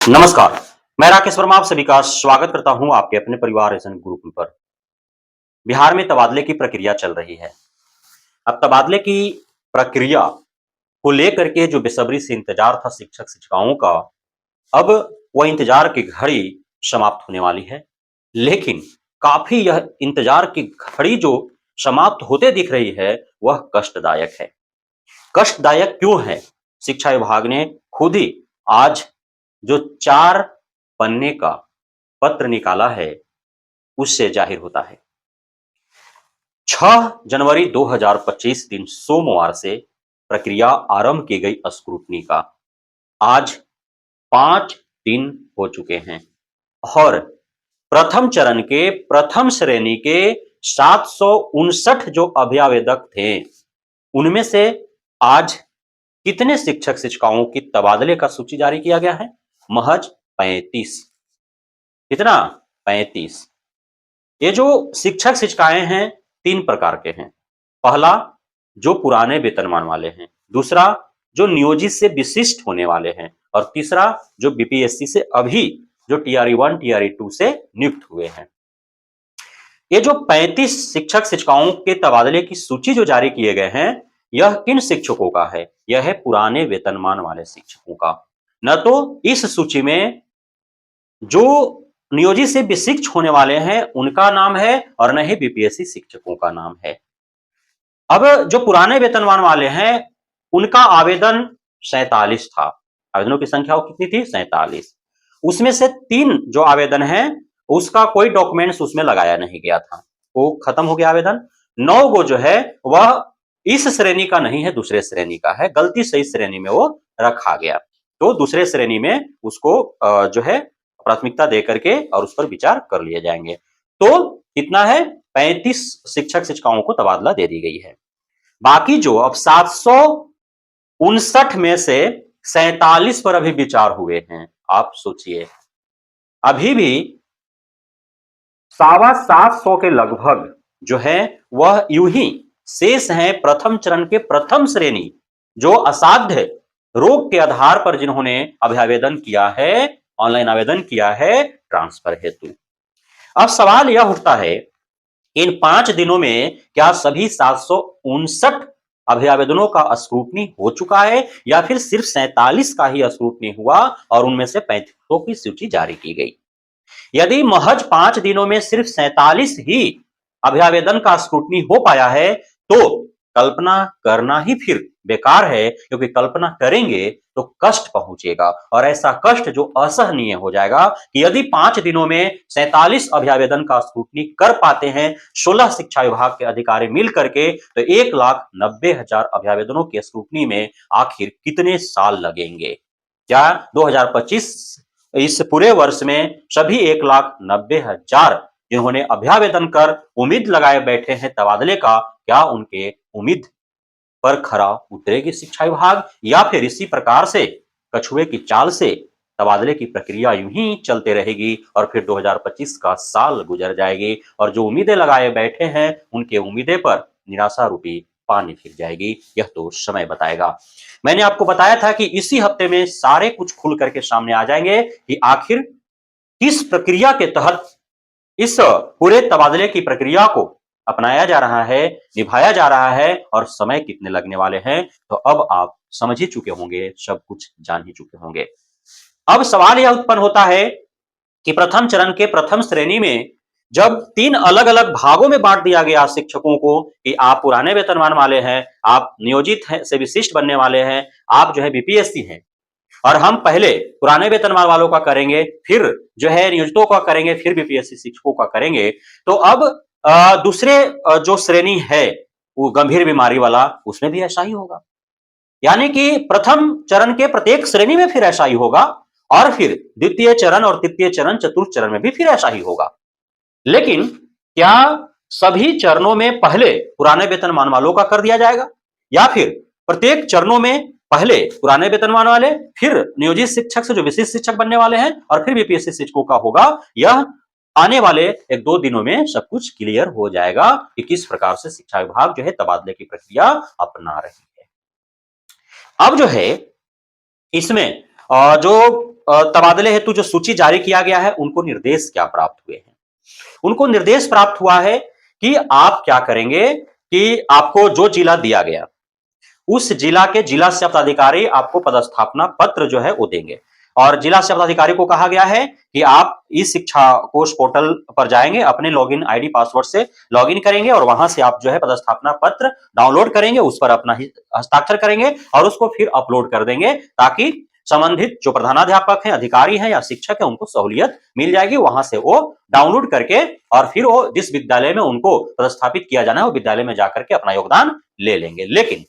नमस्कार। मैं राकेश वर्मा आप सभी का स्वागत करता हूं आपके अपने परिवार एजेंट गुरुकुल पर। बिहार में तबादले की प्रक्रिया चल रही है। अब तबादले की प्रक्रिया को लेकर के जो बेसब्री से इंतजार था शिक्षक शिक्षिकाओं का, अब वह इंतजार की घड़ी समाप्त होने वाली है। लेकिन काफी यह इंतजार की घड़ी जो समाप्त होते दिख रही है वह कष्टदायक है। कष्टदायक क्यों है? शिक्षा विभाग ने खुद ही आज जो 4 पन्ने का पत्र निकाला है उससे जाहिर होता है। 6 जनवरी 2025 दिन सोमवार से प्रक्रिया आरंभ की गई स्क्रूटनी का। आज 5 दिन हो चुके हैं और प्रथम चरण के प्रथम श्रेणी के 759 जो अभ्यावेदक थे उनमें से आज कितने शिक्षक शिक्षिकाओं की तबादले का सूची जारी किया गया है? महज 35। कितना? 35। ये जो शिक्षक शिक्षिकाएं हैं 3 प्रकार के हैं। पहला जो पुराने वेतनमान वाले हैं, दूसरा जो नियोजित से विशिष्ट होने वाले हैं और तीसरा जो बीपीएससी से अभी जो टीआरई 1 टीआरई 2 से नियुक्त हुए हैं। ये जो 35 शिक्षक शिक्षिकाओं के तबादले की सूची जो जारी किए गए हैं, यह किन शिक्षकों का है? यह है पुराने वेतनमान वाले शिक्षकों का। न तो इस सूची में जो नियोजित से विशिष्ट होने वाले हैं उनका नाम है और न ही बीपीएससी शिक्षकों का नाम है। अब जो पुराने वेतनमान वाले हैं उनका आवेदन 47 था। आवेदनों की संख्या कितनी थी? 47। उसमें से 3 जो आवेदन है उसका कोई डॉक्यूमेंट्स उसमें लगाया नहीं गया था, वो खत्म हो गया आवेदन। 9 गो जो है वह इस श्रेणी का नहीं है, दूसरे श्रेणी का है, गलती से इस श्रेणी में वो रखा गया, तो दूसरे श्रेणी में उसको जो है प्राथमिकता दे करके और उस पर विचार कर लिए जाएंगे। तो कितना है? 35 शिक्षक शिक्षिकाओं को तबादला दे दी गई है। बाकी जो अब 759 में से 47 पर अभी विचार हुए हैं। आप सोचिए, अभी भी 750 के लगभग जो है वह यूं ही शेष हैं प्रथम चरण के प्रथम श्रेणी, जो असाध्य रोग के आधार पर जिन्होंने अभ्यावेदन किया है, ऑनलाइन आवेदन किया है ट्रांसफर हेतु। अब सवाल यह उठता है, इन 5 दिनों में क्या सभी 759 अभ्यावेदनों का स्क्रूटनी हो चुका है या फिर सिर्फ 47 का ही स्क्रूटनी हुआ और उनमें से 35 की सूची जारी की गई? यदि महज 5 दिनों में सिर्फ 47 ही अभ्यावेदन का स्क्रूटनी हो पाया है तो कल्पना करना ही फिर बेकार है, क्योंकि कल्पना करेंगे तो कष्ट पहुंचेगा और ऐसा कष्ट जो असहनीय हो जाएगा कि यदि 5 दिनों में 47 अभ्यावेदन का स्क्रूटनी कर पाते हैं 16 शिक्षा विभाग के अधिकारी मिल करके, तो 1,90,000 अभ्यावेदनों के स्क्रूटनी में आखिर कितने साल लगेंगे? क्या 2025 इस पूरे वर्ष में सभी 1,90,000 जिन्होंने अभ्यावेदन कर उम्मीद लगाए बैठे हैं तबादले का, क्या उनके उम्मीद पर खरा उतरेगी शिक्षा विभाग या फिर इसी प्रकार से कछुए की चाल से तबादले की प्रक्रिया यूं ही चलते रहेगी और फिर 2025 का साल गुजर जाएगी और जो उम्मीदें लगाए बैठे हैं उनके उम्मीदें पर निराशा रूपी पानी फिर जाएगी? यह तो समय बताएगा। मैंने आपको बताया था कि इसी हफ्ते में सारे कुछ खुल करके सामने आ जाएंगे कि आखिर किस प्रक्रिया के तहत इस पूरे तबादले की प्रक्रिया को अपनाया जा रहा है, निभाया जा रहा है और समय कितने लगने वाले हैं। तो अब आप समझ ही चुके होंगे, सब कुछ जान ही चुके होंगे। अब सवाल यह उत्पन्न होता है कि प्रथम चरण के प्रथम श्रेणी में जब 3 अलग-अलग भागों में बांट दिया गया शिक्षकों को कि आप पुराने वेतनमान वाले हैं, आप नियोजित हैं से विशिष्ट बनने वाले हैं, आप जो है बीपीएससी हैं और हम पहले पुराने वेतनमान वालों का करेंगे, फिर जो है नियोजितों का करेंगे, फिर बीपीएससी शिक्षकों का करेंगे। तो अब दूसरे जो श्रेणी है वो गंभीर बीमारी वाला, उसमें भी ऐसा ही होगा। यानी कि प्रथम चरण के प्रत्येक श्रेणी में फिर ऐसा ही होगा और फिर द्वितीय चरण और तृतीय चरण चतुर्थ चरण में भी फिर ऐसा ही होगा। लेकिन क्या सभी चरणों में पहले पुराने वेतनमान वालों का कर दिया जाएगा या फिर प्रत्येक चरणों में पहले पुराने वेतनमान वाले, फिर नियोजित शिक्षक से जो विशिष्ट शिक्षक बनने वाले हैं और फिर बीपीएससी शिक्षकों का होगा? यह आने वाले 1-2 दिनों में सब कुछ क्लियर हो जाएगा कि किस प्रकार से शिक्षा विभाग जो है तबादले की प्रक्रिया अपना रही है। अब जो है इसमें जो तबादले हेतु जो सूची जारी किया गया है, उनको निर्देश क्या प्राप्त हुए हैं? उनको निर्देश प्राप्त हुआ है कि आप क्या करेंगे कि आपको जो जिला दिया गया, उस जिला के जिला शिक्षा पदाधिकारी आपको पदस्थापना पत्र जो है वो देंगे। और जिला शिक्षा पदाधिकारी को कहा गया है कि आप इस शिक्षा कोष पोर्टल पर जाएंगे, अपने लॉगिन आईडी पासवर्ड से लॉगिन करेंगे और वहां से आप जो है पदस्थापना पत्र डाउनलोड करेंगे, उस पर अपना हस्ताक्षर करेंगे और उसको फिर अपलोड कर देंगे, ताकि संबंधित जो प्रधानाध्यापक हैं, अधिकारी हैं या शिक्षक हैं, उनको सहूलियत मिल जाएगी। वहां से वो डाउनलोड करके और फिर वो जिस विद्यालय में उनको पदस्थापित किया जाना है, वो विद्यालय में जाकर के अपना योगदान ले लेंगे। लेकिन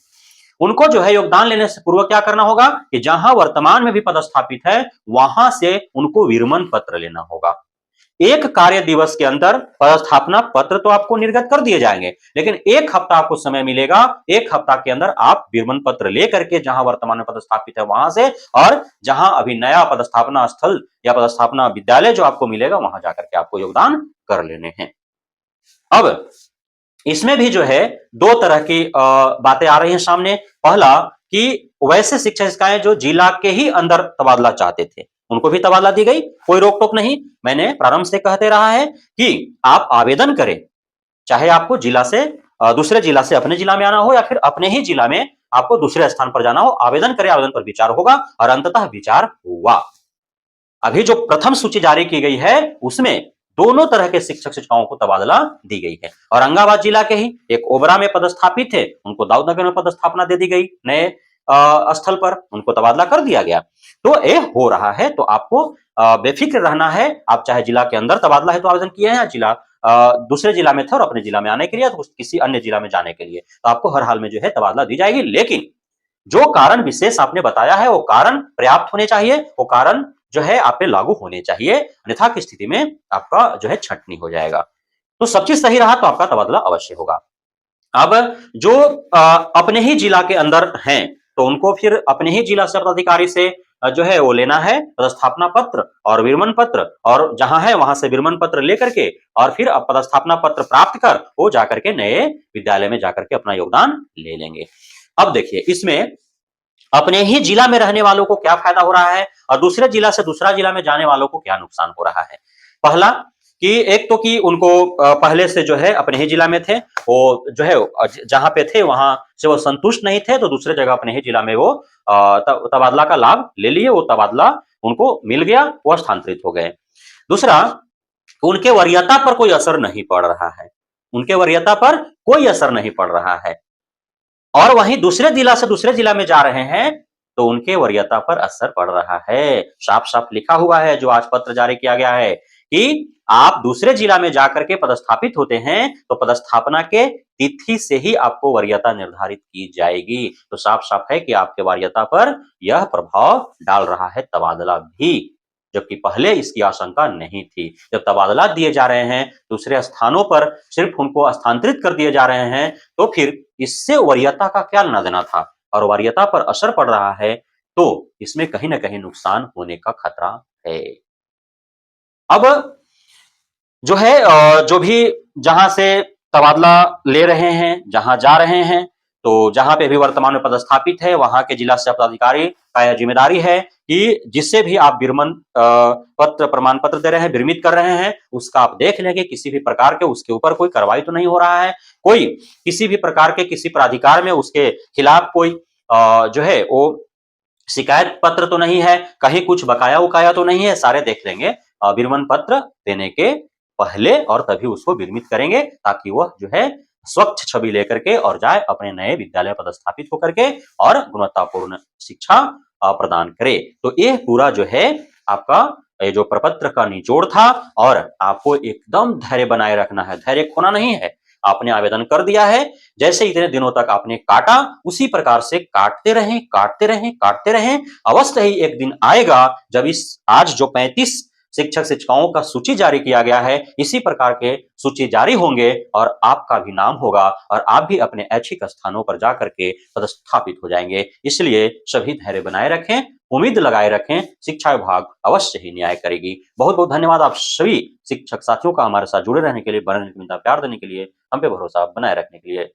उनको जो है योगदान लेने से पूर्व क्या करना होगा कि जहां वर्तमान में भी पदस्थापित है, वहां से उनको विरमण पत्र लेना होगा। एक कार्य दिवस के अंदर पदस्थापना पत्र तो आपको निर्गत कर दिए जाएंगे, लेकिन एक हफ्ता आपको समय मिलेगा। एक हफ्ता के अंदर आप विरमण पत्र लेकर के जहां वर्तमान में पदस्थापित है वहां से, और जहां अभी नया पदस्थापना स्थल या पदस्थापना विद्यालय जो आपको मिलेगा, वहां जाकर के आपको योगदान कर लेने हैं। अब इसमें भी जो है दो तरह की बातें आ रही हैं सामने। पहला कि वैसे शिक्षक शिक्षिकाएं जो जिला के ही अंदर तबादला चाहते थे, उनको भी तबादला दी गई, कोई रोक टोक नहीं। मैंने प्रारंभ से कहते रहा है कि आप आवेदन करें, चाहे आपको जिला से दूसरे जिला से अपने जिला में आना हो या फिर अपने ही जिला में आपको दूसरे स्थान पर जाना हो, आवेदन करें, आवेदन पर विचार होगा और अंततः विचार हुआ। अभी जो प्रथम सूची जारी की गई है, उसमें दोनों तरह के शिक्षक शिक्षिकाओं को तबादला दी गई है। औरंगाबाद जिला के ही एक ओबरा में पदस्थापित थे, उनको दाऊदनगर में पदस्थापना दे दी गई, नए स्थल पर उनको तबादला कर दिया गया। तो ये हो रहा है, तो आपको बेफिक्र रहना है। आप चाहे जिला के अंदर तबादला है तो आवेदन किए हैं, या जिला दूसरे जिला में थे और अपने जिला में आने के लिए, तो किसी अन्य जिला में जाने के लिए, तो आपको हर हाल में जो है तबादला दी जाएगी। लेकिन जो कारण विशेष आपने बताया है, वो कारण पर्याप्त होने चाहिए, वो कारण जो है आप पे लागू होने चाहिए, अन्यथा की स्थिति में आपका जो है छंटनी हो जाएगा। तो सब चीज सही रहा तो आपका तबादला अवश्य होगा। अब जो अपने ही जिला के अंदर हैं, तो उनको फिर अपने ही जिला शिक्षा पदाधिकारी से जो है वो लेना है पदस्थापना पत्र और विरमण पत्र, और जहां है वहां से विरमण पत्र लेकर के और फिर पदस्थापना पत्र प्राप्त कर वो जाकर के नए विद्यालय में जाकर के अपना योगदान ले लेंगे। अब देखिए, इसमें अपने ही जिला में रहने वालों को क्या फायदा हो रहा है और दूसरे जिला से दूसरा जिला में जाने वालों को क्या नुकसान हो रहा है। पहला कि एक तो कि उनको पहले से जो है अपने ही जिला में थे, वो जो है जहां पे थे वहां से वो संतुष्ट नहीं थे, तो दूसरे जगह अपने ही जिला में वो तबादला का लाभ ले लिए, वो तबादला उनको मिल गया, वो स्थानांतरित हो गए। दूसरा, उनके वरीयता पर कोई असर नहीं पड़ रहा है, उनके वरीयता पर कोई असर नहीं पड़ रहा है। और वहीं दूसरे जिला से दूसरे जिला में जा रहे हैं, तो उनके वरीयता पर असर पड़ रहा है। साफ साफ लिखा हुआ है, जो आज पत्र जारी किया गया है, कि आप दूसरे जिला में जाकर के पदस्थापित होते हैं, तो पदस्थापना के तिथि से ही आपको वरीयता निर्धारित की जाएगी। तो साफ साफ है कि आपके वरीयता पर यह प्रभाव डाल रहा है तबादला भी, जबकि पहले इसकी आशंका नहीं थी। जब तबादला दिए जा रहे हैं, दूसरे स्थानों पर सिर्फ उनको स्थानांतरित कर दिए जा रहे हैं, तो फिर इससे वरीयता का क्या लेना देना था, और वरीयता पर असर पड़ रहा है, तो इसमें कहीं ना कहीं नुकसान होने का खतरा है। अब जो है जो भी जहां से तबादला ले रहे हैं, जहां जा रहे हैं, तो जहां पे भी वर्तमान में पदस्थापित है, वहां के जिला शिक्षा पदाधिकारी का यह जिम्मेदारी है कि जिससे भी आप विरमण पत्र प्रमाण पत्र दे रहे हैं, विरमित कर रहे हैं, उसका आप देख लें कि किसी भी प्रकार के उसके ऊपर कोई कार्रवाई तो नहीं हो रहा है, कोई किसी भी प्रकार के किसी प्राधिकार में उसके खिलाफ कोई जो है वो शिकायत पत्र तो नहीं है, कहीं कुछ बकाया उकाया तो नहीं है, सारे देख लेंगे विरमण पत्र देने के पहले, और तभी उसको विरमित करेंगे, ताकि वह जो है स्वच्छ छवि लेकर के और जाए अपने नए विद्यालय पदस्थापित होकर के और गुणवत्तापूर्ण शिक्षा प्रदान करे। तो ये पूरा जो है आपका ये जो प्रपत्र का निचोड़ था, और आपको एकदम धैर्य बनाए रखना है, धैर्य खोना नहीं है। आपने आवेदन कर दिया है, जैसे इतने दिनों तक आपने काटा, उसी प्रकार से काटते रहें, काटते रहें, काटते रहें। अवश्य ही एक दिन आएगा जब इस आज जो 35 शिक्षक शिक्षिकाओं का सूची जारी किया गया है, इसी प्रकार के सूची जारी होंगे और आपका भी नाम होगा और आप भी अपने ऐच्छिक स्थानों पर जाकर के पदस्थापित हो जाएंगे। इसलिए सभी धैर्य बनाए रखें, उम्मीद लगाए रखें, शिक्षा विभाग अवश्य ही न्याय करेगी। बहुत बहुत धन्यवाद आप सभी शिक्षक साथियों का हमारे साथ जुड़े रहने के लिए, प्यार देने के लिए, हम पे भरोसा बनाए रखने के लिए।